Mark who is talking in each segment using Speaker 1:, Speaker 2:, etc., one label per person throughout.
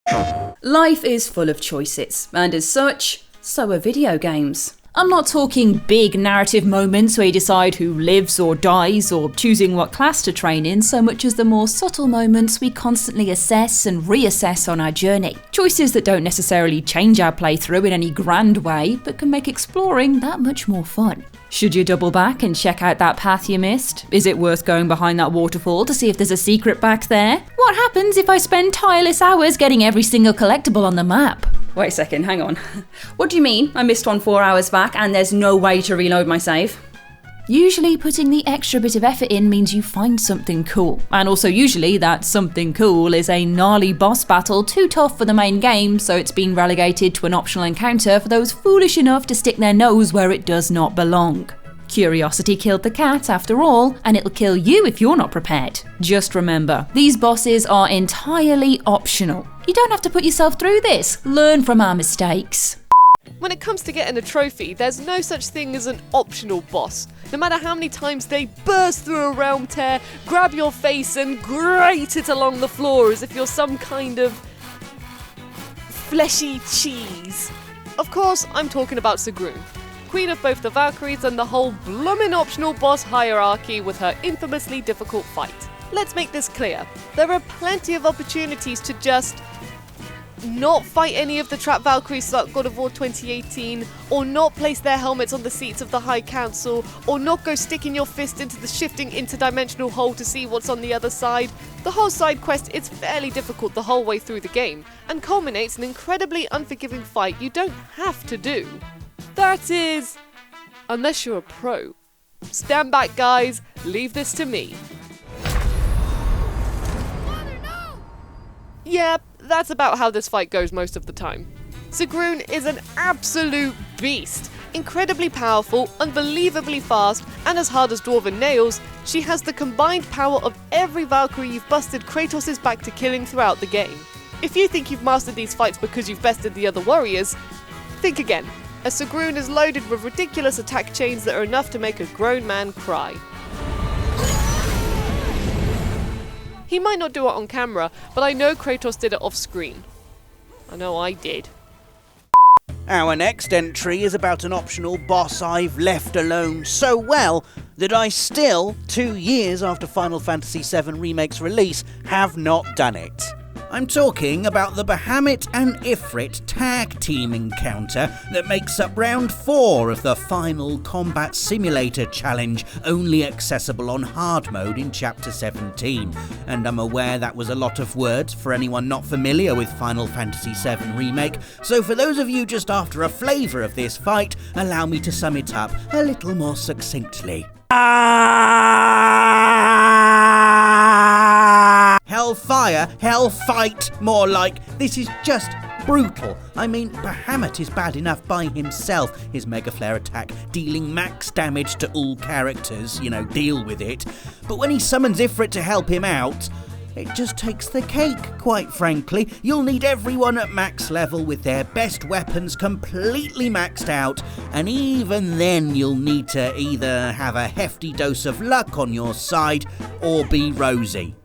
Speaker 1: Life is full of choices, and as such, so are video games. I'm not talking big narrative moments where you decide who lives or dies or choosing what class to train in, so much as the more subtle moments we constantly assess and reassess on our journey. Choices that don't necessarily change our playthrough in any grand way, but can make exploring that much more fun. Should you double back and check out that path you missed? Is it worth going behind that waterfall to see if there's a secret back there? What happens if I spend tireless hours getting every single collectible on the map? Wait a second, hang on. What do you mean I missed one 4 hours back and there's no way to reload my save? Usually putting the extra bit of effort in means you find something cool. And also usually that something cool is a gnarly boss battle too tough for the main game, so it's been relegated to an optional encounter for those foolish enough to stick their nose where it does not belong. Curiosity killed the cat after all, and it'll kill you if you're not prepared. Just remember, these bosses are entirely optional. You don't have to put yourself through this. Learn from our mistakes.
Speaker 2: When it comes to getting a trophy, there's no such thing as an optional boss. No matter how many times they burst through a realm tear, grab your face and grate it along the floor as if you're some kind of fleshy cheese. Of course, I'm talking about Zagroon, queen of both the Valkyries and the whole bloomin' optional boss hierarchy with her infamously difficult fight. Let's make this clear. There are plenty of opportunities to just not fight any of the Trap Valkyries like God of War 2018, or not place their helmets on the seats of the High Council, or not go sticking your fist into the shifting interdimensional hole to see what's on the other side. The whole side quest is fairly difficult the whole way through the game, and culminates in an incredibly unforgiving fight you don't have to do. That is, unless you're a pro. Stand back, guys, leave this to me. Yeah, that's about how this fight goes most of the time. Zagroon is an absolute beast. Incredibly powerful, unbelievably fast, and as hard as dwarven nails, she has the combined power of every Valkyrie you've busted Kratos' back to killing throughout the game. If you think you've mastered these fights because you've bested the other warriors, think again, as Zagroon is loaded with ridiculous attack chains that are enough to make a grown man cry. He might not do it on camera, but I know Kratos did it off screen. I know I did.
Speaker 3: Our next entry is about an optional boss I've left alone so well that I still, 2 years after Final Fantasy VII Remake's release, have not done it. I'm talking about the Bahamut and Ifrit tag team encounter that makes up round 4 of the final combat simulator challenge, only accessible on hard mode in chapter 17. And I'm aware that was a lot of words for anyone not familiar with Final Fantasy VII Remake, so for those of you just after a flavour of this fight, allow me to sum it up a little more succinctly. Hellfire, hellfight, more like. This is just brutal. I mean, Bahamut is bad enough by himself, his Mega Flare attack dealing max damage to all characters, deal with it. But when he summons Ifrit to help him out, it just takes the cake, quite frankly. You'll need everyone at max level with their best weapons completely maxed out, and even then you'll need to either have a hefty dose of luck on your side or be rosy.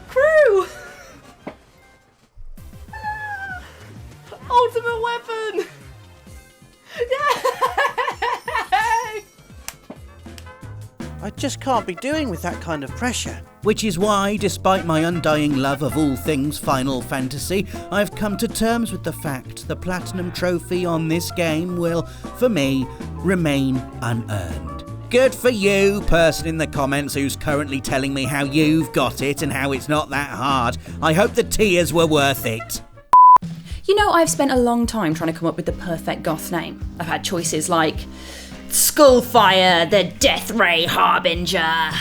Speaker 2: Crew! Ultimate weapon! Yay!
Speaker 3: I just can't be doing with that kind of pressure. Which is why, despite my undying love of all things Final Fantasy, I've come to terms with the fact the Platinum Trophy on this game will, for me, remain unearned. Good for you, person in the comments who's currently telling me how you've got it and how it's not that hard. I hope the tears were worth it.
Speaker 1: I've spent a long time trying to come up with the perfect goth name. I've had choices like Skullfire, the Death Ray Harbinger.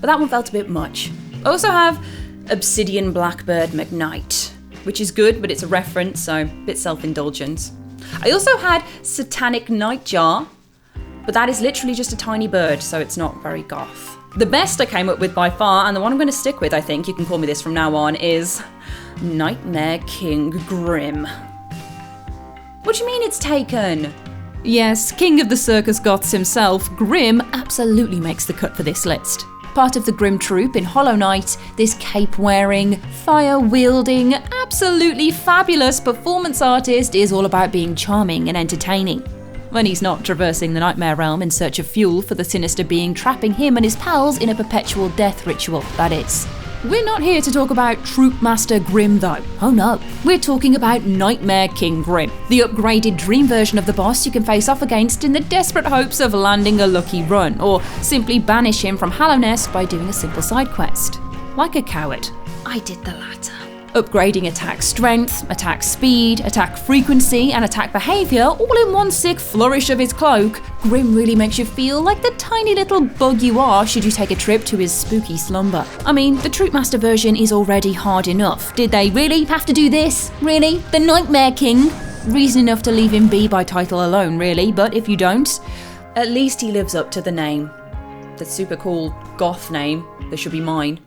Speaker 1: But that one felt a bit much. I also have Obsidian Blackbird McKnight, which is good, but it's a reference, so a bit self-indulgent. I also had Satanic Nightjar, but that is literally just a tiny bird, so it's not very goth. The best I came up with by far, and the one I'm going to stick with, I think, you can call me this from now on, is Nightmare King Grimm. What do you mean it's taken? Yes, king of the circus goths himself, Grimm absolutely makes the cut for this list. Part of the Grimm troupe in Hollow Knight, this cape-wearing, fire-wielding, absolutely fabulous performance artist is all about being charming and entertaining. When he's not traversing the nightmare realm in search of fuel for the sinister being trapping him and his pals in a perpetual death ritual, that is. We're not here to talk about Troop Master Grimm though. Oh no. We're talking about Nightmare King Grimm, the upgraded dream version of the boss you can face off against in the desperate hopes of landing a lucky run, or simply banish him from Hallownest by doing a simple side quest. Like a coward, I did the latter. Upgrading attack strength, attack speed, attack frequency, and attack behaviour all in one sick flourish of his cloak, Grimm really makes you feel like the tiny little bug you are should you take a trip to his spooky slumber. I mean, the Troop Master version is already hard enough. Did they really have to do this? Really? The Nightmare King? Reason enough to leave him be by title alone, really, but if you don't, at least he lives up to the name. The super cool goth name that should be mine.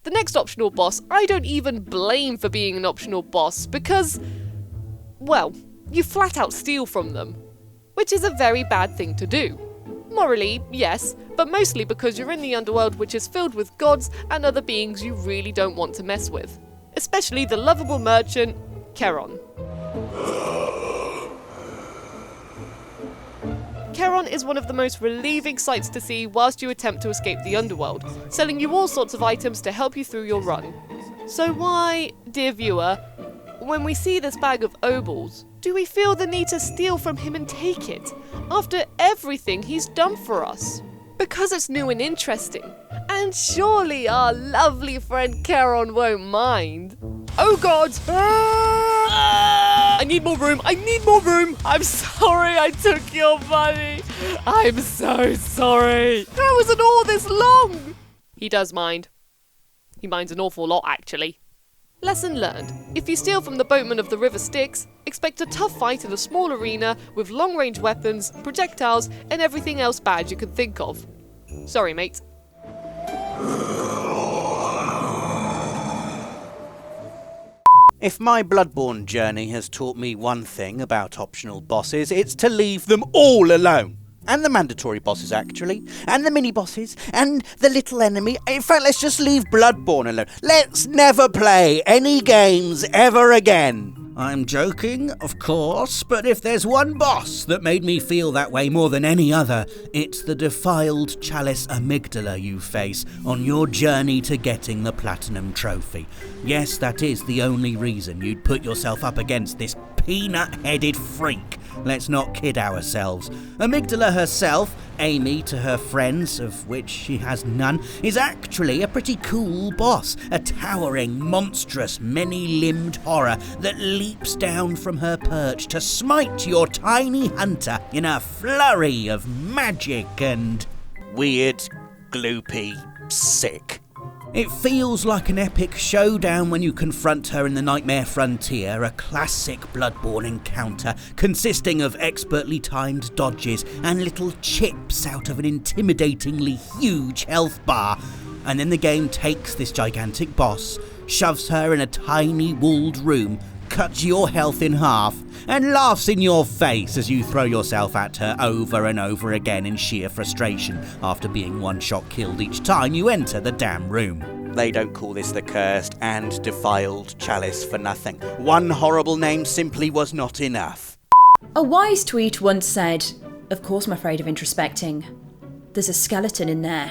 Speaker 2: The next optional boss, I don't even blame for being an optional boss because, well, you flat out steal from them, which is a very bad thing to do. Morally, yes, but mostly because you're in the underworld which is filled with gods and other beings you really don't want to mess with. Especially the lovable merchant, Kyron. Kyron is one of the most relieving sights to see whilst you attempt to escape the underworld, selling you all sorts of items to help you through your run. So why, dear viewer, when we see this bag of obols, do we feel the need to steal from him and take it, after everything he's done for us? Because it's new and interesting, and surely our lovely friend Kyron won't mind. Oh god! I need more room! I need more room! I'm sorry I took your money! I'm so sorry! How was it all this long? He does mind. He minds an awful lot, actually. Lesson learned. If you steal from the boatman of the River Styx, expect a tough fight in a small arena with long-range weapons, projectiles, and everything else bad you can think of. Sorry, mate.
Speaker 3: If my Bloodborne journey has taught me one thing about optional bosses, it's to leave them all alone. And the mandatory bosses, actually. And the mini-bosses. And the little enemy. In fact, let's just leave Bloodborne alone. Let's never play any games ever again. I'm joking, of course, but if there's one boss that made me feel that way more than any other, it's the defiled chalice Amygdala you face on your journey to getting the Platinum Trophy. Yes, that is the only reason you'd put yourself up against this peanut-headed freak. Let's not kid ourselves. Amygdala herself, Amy to her friends, of which she has none, is actually a pretty cool boss, a towering, monstrous, many-limbed horror that leaps down from her perch to smite your tiny hunter in a flurry of magic and weird, gloopy, sick. It feels like an epic showdown when you confront her in the Nightmare Frontier, a classic Bloodborne encounter consisting of expertly timed dodges and little chips out of an intimidatingly huge health bar. And then the game takes this gigantic boss, shoves her in a tiny walled room, cuts your health in half, and laughs in your face as you throw yourself at her over and over again in sheer frustration after being one-shot killed each time you enter the damn room. They don't call this the cursed and defiled chalice for nothing. One horrible name simply was not enough.
Speaker 1: A wise tweet once said, "Of course I'm afraid of introspecting. There's a skeleton in there."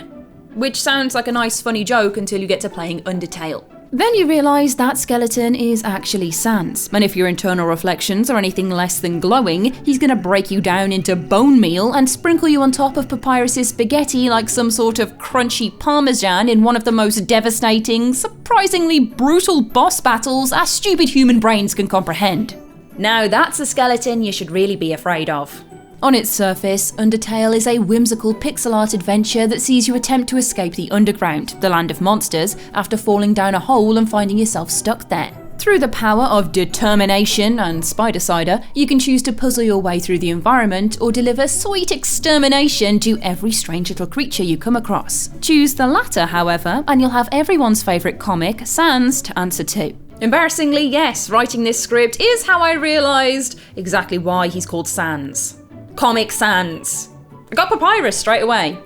Speaker 1: Which sounds like a nice funny joke until you get to playing Undertale. Then you realise that skeleton is actually Sans, and if your internal reflections are anything less than glowing, he's going to break you down into bone meal and sprinkle you on top of Papyrus's spaghetti like some sort of crunchy parmesan in one of the most devastating, surprisingly brutal boss battles our stupid human brains can comprehend. Now that's a skeleton you should really be afraid of. On its surface, Undertale is a whimsical pixel art adventure that sees you attempt to escape the underground, the land of monsters, after falling down a hole and finding yourself stuck there. Through the power of determination and spider cider, you can choose to puzzle your way through the environment or deliver sweet extermination to every strange little creature you come across. Choose the latter, however, and you'll have everyone's favourite comic, Sans, to answer to. Embarrassingly, yes, writing this script is how I realised exactly why he's called Sans. Comic Sans. I got Papyrus straight away.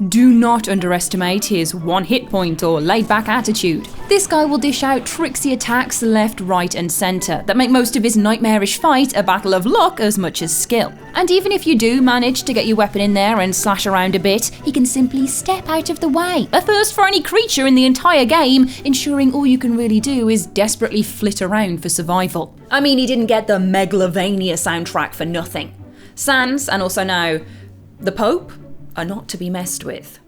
Speaker 1: Do not underestimate his one hit point or laid back attitude. This guy will dish out tricksy attacks left, right and centre that make most of his nightmarish fight a battle of luck as much as skill. And even if you do manage to get your weapon in there and slash around a bit, he can simply step out of the way. A first for any creature in the entire game, ensuring all you can really do is desperately flit around for survival. I mean, he didn't get the Megalovania soundtrack for nothing. Sans, and also now the Pope, are not to be messed with.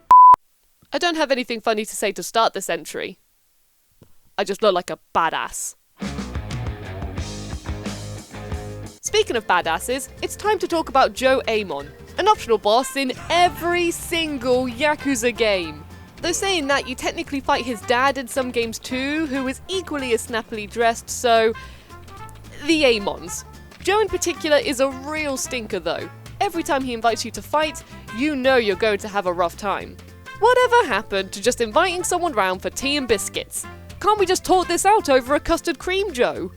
Speaker 2: I don't have anything funny to say to start this entry. I just look like a badass. Speaking of badasses, it's time to talk about Joe Aemon, an optional boss in every single Yakuza game. Though saying that, you technically fight his dad in some games too, who is equally as snappily dressed, so the Aemons. Joe in particular is a real stinker though. Every time he invites you to fight, you know you're going to have a rough time. Whatever happened to just inviting someone round for tea and biscuits? Can't we just talk this out over a custard cream, Joe?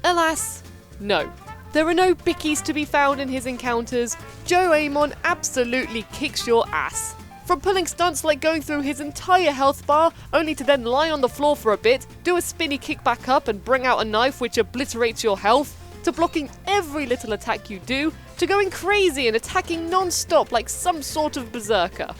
Speaker 2: Alas, no. There are no bickies to be found in his encounters. Joe Aemon absolutely kicks your ass. From pulling stunts like going through his entire health bar, only to then lie on the floor for a bit, do a spinny kick back up and bring out a knife which obliterates your health, to blocking every little attack you do, to going crazy and attacking non-stop like some sort of berserker.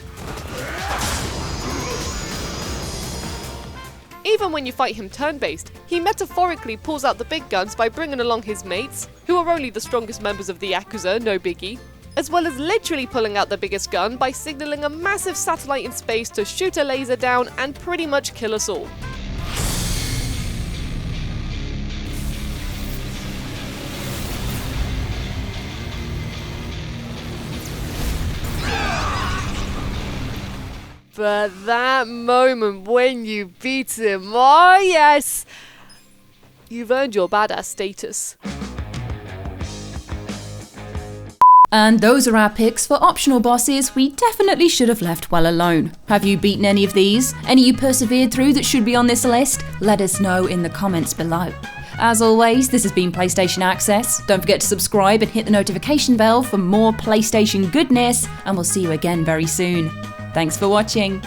Speaker 2: Even when you fight him turn-based, he metaphorically pulls out the big guns by bringing along his mates, who are only the strongest members of the Yakuza, no biggie, as well as literally pulling out the biggest gun by signalling a massive satellite in space to shoot a laser down and pretty much kill us all. But that moment when you beat him, oh yes! You've earned your badass status.
Speaker 1: And those are our picks for optional bosses we definitely should have left well alone. Have you beaten any of these? Any you persevered through that should be on this list? Let us know in the comments below. As always, this has been PlayStation Access. Don't forget to subscribe and hit the notification bell for more PlayStation goodness, and we'll see you again very soon. Thanks for watching.